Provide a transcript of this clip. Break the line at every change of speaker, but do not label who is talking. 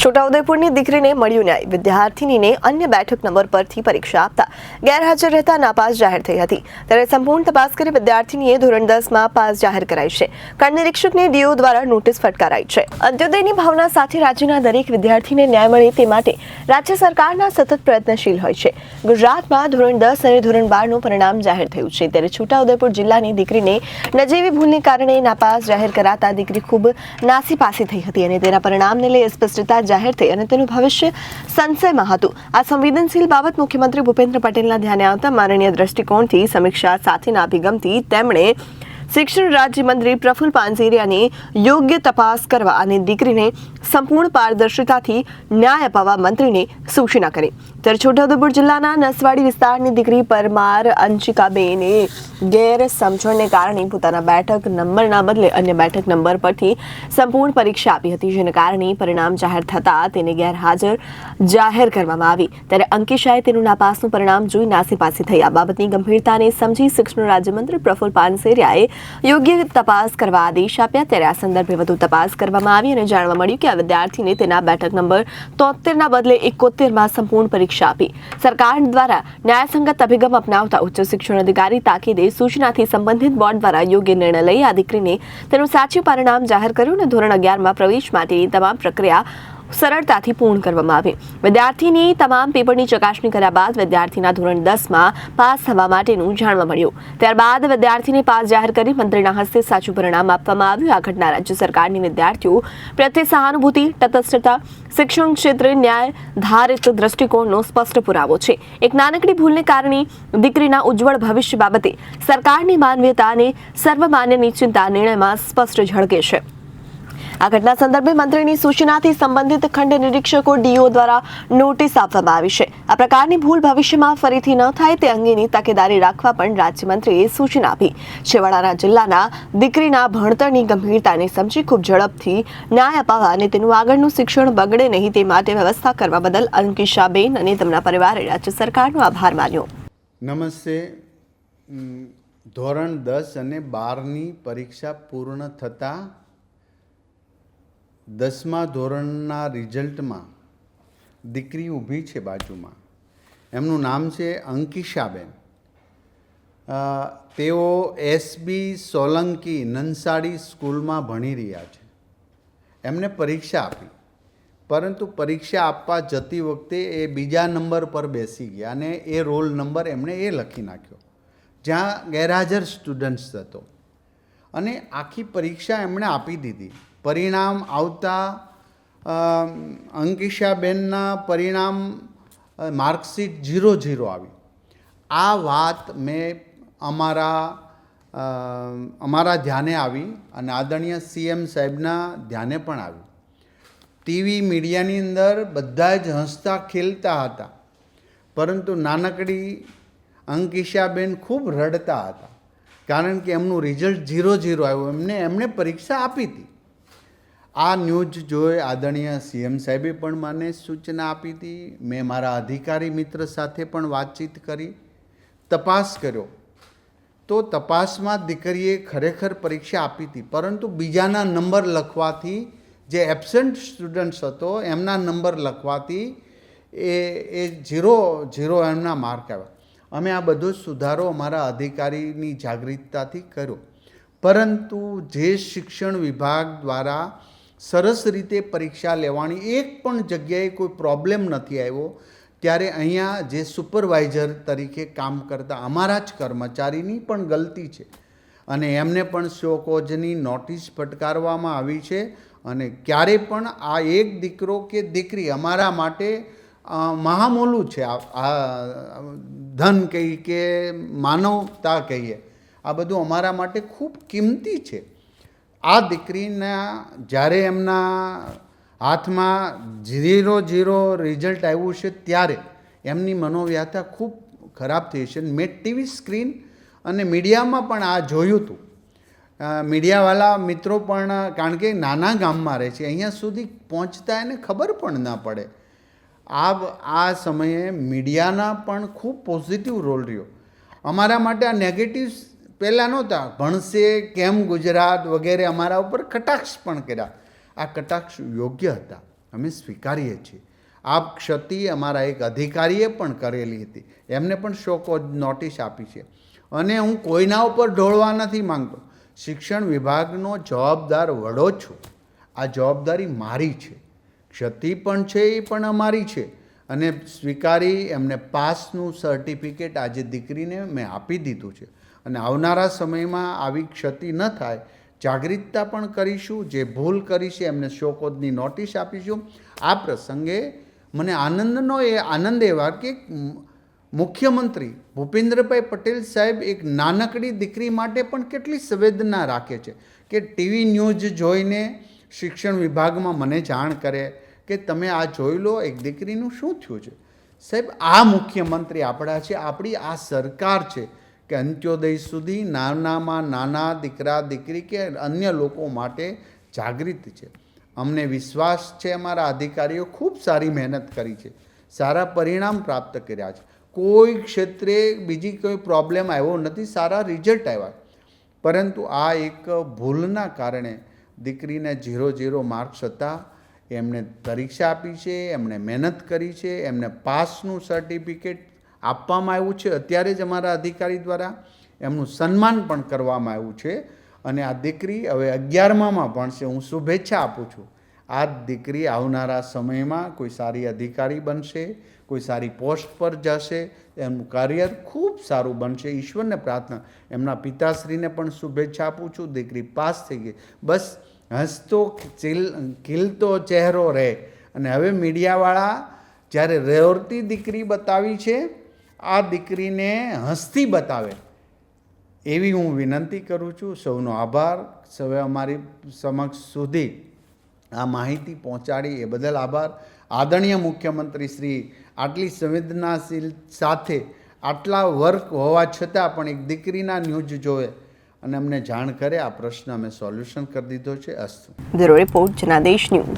છોટાઉદેપુરની દીકરીને મળ્યું ન્યાય. વિદ્યાર્થીનીને અન્ય બેઠક નંબર પરથી પરીક્ષા આપતા ગેરહાજર રહેતા નાપાસ જાહેર થઈ હતી. ત્યારે સંપૂર્ણ તપાસ કરી વિદ્યાર્થીનીએ ધોરણ 10માં પાસ જાહેર કરાઈ છે. ખંડ નિરીક્ષકને ડીઓ દ્વારા નોટિસ ફટકારાઈ છે. અંત્યોદયની ભાવના સાથે રાજ્યના દરેક વિદ્યાર્થીને ન્યાય મળે તે માટે રાજ્ય સરકારના સતત પ્રયત્નશીલ હોય છે. ગુજરાતમાં ધોરણ 10 અને ધોરણ 12નું પરિણામ જાહેર થયું છે. ત્યારે છોટાઉદેપુર જિલ્લાની દીકરીને નજીવી ભૂલને કારણે નાપાસ જાહેર કરાતા દીકરી ખૂબ નાસીપાસી થઈ હતી અને તેના પરિણામને લઈ સ્પષ્ટતા જાહેર થઈ અને તેનું ભવિષ્ય સંશયમાં હતું. આ સંવેદનશીલ બાબત મુખ્યમંત્રી ભૂપેન્દ્ર પટેલના ધ્યાને આવતા માનનીય દ્રષ્ટિકોણથી સમીક્ષા સાથેના અભિગમથી તેમણે શિક્ષણ રાજ્યમંત્રી પ્રફુલ પાનસેરિયાની યોગ્ય તપાસ કરવા અને દીકરીને સંપૂર્ણ પારદર્શિતાથી ન્યાય અપાવવા મંત્રીને સૂચના કરી. ત્યારે છોટાઉદેપુર જિલ્લાના નસવાડી વિસ્તારની દીકરી પરમાર અંશિકાબેને ગેરસમજણને કારણે પોતાના બેઠક નંબરના બદલે અન્ય બેઠક નંબર પરથી સંપૂર્ણ પરીક્ષા આપી હતી, જેને કારણે પરિણામ જાહેર થતાં તેને ગેરહાજર જાહેર કરવામાં આવી. ત્યારે અંકિશાએ તેનું નાપાસનું પરિણામ જોઈ નાસીપાસી થઈ. આ બાબતની ગંભીરતાને સમજી શિક્ષણ રાજ્યમંત્રી પ્રફુલ પાનસેરિયાએ યોગ્ય તપાસ કરવા આદેશ આપ્યા. ત્યારે આ સંદર્ભે વધુ તપાસ કરવામાં આવી અને જાણવા મળ્યું કે આ વિદ્યાર્થીને તેના બેઠક નંબર 73ના બદલે 71માં સંપૂર્ણ પરીક્ષા આપી. સરકાર દ્વારા ન્યાયસંગત અભિગમ અપનાવતા ઉચ્ચ શિક્ષણ અધિકારી તાકીદે સૂચનાથી સંબંધિત બોર્ડ દ્વારા યોગ્ય નિર્ણય લઈ આ દીકરીને તેનું સાચું પરિણામ જાહેર કર્યું અને ધોરણ 11માં પ્રવેશ માટેની તમામ પ્રક્રિયા સરળતાથી પૂર્ણ કરવામાં આવી. વિદ્યાર્થીની તમામ પેપરની ચકાસણી કર્યા બાદ વિદ્યાર્થીના ધોરણ 10માં પાસ થવા માટેનું જાણવા મળ્યું. ત્યારબાદ વિદ્યાર્થીને પાસ જાહેર કરી મંત્રીના હસ્તે સાચું પરિણામ આપવામાં આવ્યું. આ ઘટના રાજ્ય સરકારની વિદ્યાર્થીઓ પ્રત્યે સહાનુભૂતિ, તટસ્થતા, શિક્ષણ ક્ષેત્રે ન્યાય ધારિત દ્રષ્ટિકોણનો સ્પષ્ટ પુરાવો છે. એક નાનકડી ભૂલને કારણે દીકરીના ઉજ્જવળ ભવિષ્ય બાબતે સરકારની માનવીયતા અને સર્વમાન્યની ચિંતા નિર્ણયમાં સ્પષ્ટ ઝળકે છે. આ ઘટના સંદર્ભે મંત્રીની સૂચનાથી સંબંધિત ખંડ નિરીક્ષકો ડીઓ દ્વારા નોટિસ આપવામાં આવી છે. આ પ્રકારની ભૂલ ભવિષ્યમાં ફરીથી ન થાય તે અંગેની તકેદારી રાખવા પણ રાજ્યમંત્રીએ સૂચના આપી. છેવાડાના જિલ્લાના દીકરીના ભણતરની ગંભીરતાને સમજી ખૂબ ઝડપથી ન્યાય અપાવવા અને તેનું આગળનું શિક્ષણ બગડે નહીં તે માટે વ્યવસ્થા કરવા બદલ અંકિશાબેન અને તેમના પરિવારે રાજ્ય સરકારનો આભાર માન્યો.
નમસ્તે. ધોરણ 10 અને 12ની પરીક્ષા પૂર્ણ થતાં 10મા ધોરણના રિઝલ્ટમાં દીકરી ઊભી છે બાજુમાં. એમનું નામ છે અંકિશાબેન. તેઓ એસબી સોલંકી નનસાડી સ્કૂલમાં ભણી રહ્યા છે. એમને પરીક્ષા આપી, પરંતુ પરીક્ષા આપવા જતી વખતે એ બીજા નંબર પર બેસી ગયા અને એ રોલ નંબર એમણે એ લખી નાખ્યો જ્યાં ગેરહાજર સ્ટુડન્ટ્સ હતો અને આખી પરીક્ષા એમણે આપી દીધી. પરિણામ આવતા અંકિશાબેનના પરિણામ માર્કશીટ 0 આવી. આ વાત મેં અમારા ધ્યાને આવી અને આદરણીય સીએમ સાહેબના ધ્યાને પણ આવી. ટીવી મીડિયાની અંદર બધા જ હસતા ખેલતા હતા, પરંતુ નાનકડી અંકિશાબેન ખૂબ રડતા હતા કારણ કે એમનું રિઝલ્ટ 0 આવ્યું. એમણે પરીક્ષા આપી હતી. આ ન્યૂઝ જોઈ આદરણીય સીએમ સાહેબે પણ મને સૂચના આપી હતી. મેં મારા અધિકારી મિત્ર સાથે પણ વાતચીત કરી, તપાસ કર્યો તો તપાસમાં દીકરીએ ખરેખર પરીક્ષા આપી હતી, પરંતુ બીજાના નંબર લખવાથી જે એબસેન્ટ સ્ટુડન્ટ્સ હતો એમના નંબર લખવાથી એ 0 એમના માર્ક આવ્યા. અમે આ બધો સુધારો અમારા અધિકારીની જાગૃતતાથી કર્યો, પરંતુ જે શિક્ષણ વિભાગ દ્વારા સરસ રીતે પરીક્ષા લેવાની એક પણ જગ્યાએ કોઈ પ્રોબ્લેમ નથી આવ્યો, ત્યારે અહીંયા જે સુપરવાઇઝર તરીકે કામ કરતા અમારા જ કર્મચારીની પણ ગલતી છે અને એમને પણ શોકોઝની નોટિસ ફટકારવામાં આવી છે. અને ક્યારે પણ આ એક દીકરો કે દીકરી અમારા માટે મહામૂલું છે. આ ધન કહીએ કે માનવતા કહીએ, આ બધું અમારા માટે ખૂબ કિંમતી છે. આ દીકરીના જ્યારે એમના હાથમાં 0 રિઝલ્ટ આવ્યું છે ત્યારે એમની મનોવ્યથા ખૂબ ખરાબ થઈ છે. મેં ટીવી સ્ક્રીન અને મીડિયામાં પણ આ જોયું હતું. મીડિયાવાળા મિત્રો પણ, કારણ કે નાના ગામમાં રહે છે, અહીંયા સુધી પહોંચતા એને ખબર પણ ન પડે. આ સમયે મીડિયાના પણ ખૂબ પોઝિટિવ રોલ રહ્યો. અમારા માટે આ નેગેટિવ્સ પહેલાં નહોતા. ભણશે કેમ ગુજરાત વગેરે અમારા ઉપર કટાક્ષ પણ કર્યા. આ કટાક્ષ યોગ્ય હતા. અમે સ્વીકારીએ છીએ. આ ક્ષતિ અમારા એક અધિકારીએ પણ કરેલી હતી, એમને પણ શોકોઝ નોટિસ આપી છે. અને હું કોઈના ઉપર ઢોળવા નથી માંગતો. શિક્ષણ વિભાગનો જવાબદાર વડો છું. આ જવાબદારી મારી છે, ક્ષતિ પણ છે એ પણ અમારી છે. અને સ્વીકારી એમને પાસનું સર્ટિફિકેટ આજે દીકરીને મેં આપી દીધું છે. અને આવનારા સમયમાં આવી ક્ષતિ ન થાય, જાગૃતતા પણ કરીશું. જે ભૂલ કરી છે એમને શોકોઝની નોટિસ આપીશું. આ પ્રસંગે મને આનંદ એવા કે મુખ્યમંત્રી ભૂપેન્દ્રભાઈ પટેલ સાહેબ એક નાનકડી દીકરી માટે પણ કેટલી સંવેદના રાખે છે કે ટીવી ન્યૂઝ જોઈને શિક્ષણ વિભાગમાં મને જાણ કરે કે તમે આ જોઈ લો, એક દીકરીનું શું થયું છે. સાહેબ, આ મુખ્યમંત્રી આપણા છે, આપણી આ સરકાર છે કે અંત્યોદય સુધી નાનામાં નાના દીકરા દીકરી કે અન્ય લોકો માટે જાગૃત છે. અમને વિશ્વાસ છે, અમારા અધિકારીઓ ખૂબ સારી મહેનત કરી છે, સારા પરિણામ પ્રાપ્ત કર્યા છે. કોઈ ક્ષેત્રે બીજી કોઈ પ્રોબ્લેમ આવ્યો નથી, સારા રિઝલ્ટ આવ્યા. પરંતુ આ એક ભૂલના કારણે દીકરીને 0 માર્ક્સ હતા. એમણે પરીક્ષા આપી છે, એમણે મહેનત કરી છે, એમને પાસનું સર્ટિફિકેટ આપવામાં આવ્યું છે. અત્યારે જ અમારા અધિકારી દ્વારા એમનું સન્માન પણ કરવામાં આવ્યું છે. અને આ દીકરી હવે 11મામાં ભણશે. હું શુભેચ્છા આપું છું. આ દીકરી આવનારા સમયમાં કોઈ સારી અધિકારી બનશે, કોઈ સારી પોસ્ટ પર જશે, એમનું કરિયર ખૂબ સારું બનશે. ઈશ્વરને પ્રાર્થના. એમના પિતાશ્રીને પણ શુભેચ્છા આપું છું. દીકરી પાસ થઈ ગઈ, બસ હસતો ખીલતો ચહેરો રહે. અને હવે મીડિયાવાળા જ્યારે રેવતી દીકરી બતાવી છે, આ દીકરીને હસતી બતાવે એવી હું વિનંતી કરું છું. સૌનો આભાર. સૌએ અમારી સમક્ષ સુધી આ માહિતી પહોંચાડી એ બદલ આભાર. આદરણીય મુખ્યમંત્રી શ્રી આટલી સંવેદનાશીલ સાથે આટલા વર્ક હોવા છતાં પણ એક દીકરીના ન્યૂઝ જોવે અને અમને જાણ કરે. આ પ્રશ્ન અમે સોલ્યુશન કરી દીધો છે. અસ્તુ.
Bureau report Janadesh news.